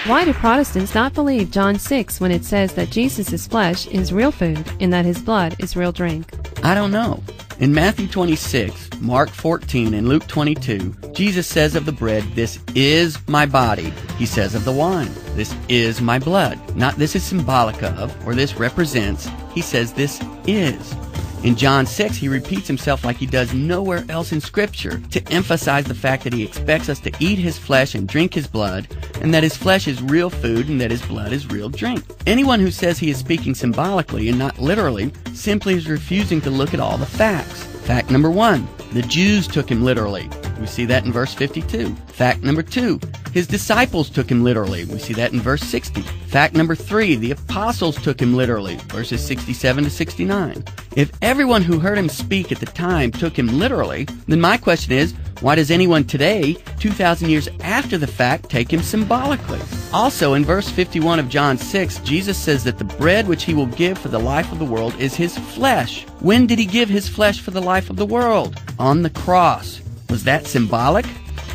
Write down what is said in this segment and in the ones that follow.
Why do Protestants not believe John 6 when it says that Jesus' flesh is real food and that his blood is real drink? I don't know. In Matthew 26, Mark 14, and Luke 22, Jesus says of the bread, "This is my body." He says of the wine, "This is my blood." Not "this is symbolic of," or "this represents." He says "this is." In John 6, he repeats himself like he does nowhere else in Scripture to emphasize the fact that he expects us to eat his flesh and drink his blood, and that his flesh is real food and that his blood is real drink. Anyone who says he is speaking symbolically and not literally simply is refusing to look at all the facts. Fact number 1, the Jews took him literally. We see that in verse 52. Fact number 2, his disciples took him literally. We see that in verse 60. Fact number 3, the apostles took him literally. Verses 67 to 69. If everyone who heard him speak at the time took him literally, then my question is, why does anyone today, 2,000 years after the fact, take him symbolically? Also, in verse 51 of John 6, Jesus says that the bread which he will give for the life of the world is his flesh. When did he give his flesh for the life of the world? On the cross. Was that symbolic?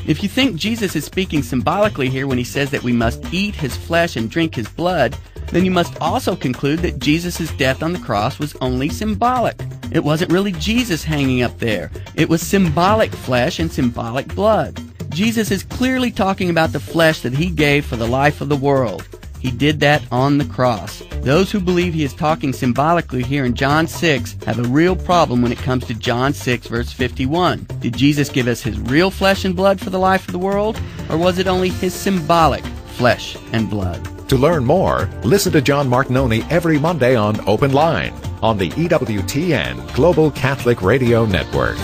If you think Jesus is speaking symbolically here when he says that we must eat his flesh and drink his blood, then you must also conclude that Jesus' death on the cross was only symbolic. It wasn't really Jesus hanging up there. It was symbolic flesh and symbolic blood. Jesus is clearly talking about the flesh that he gave for the life of the world. He did that on the cross. Those who believe he is talking symbolically here in John 6 have a real problem when it comes to John 6 verse 51. Did Jesus give us his real flesh and blood for the life of the world, or was it only his symbolic flesh and blood? To learn more, listen to John Martinoni every Monday on Open Line on the EWTN Global Catholic Radio Network.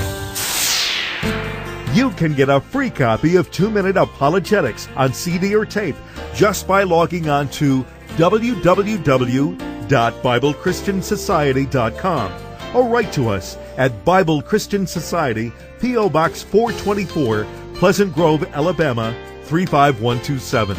You can get a free copy of 2-Minute Apologetics on CD or tape just by logging on to www.BibleChristianSociety.com or write to us at Bible Christian Society, P.O. Box 424, Pleasant Grove, Alabama 35127.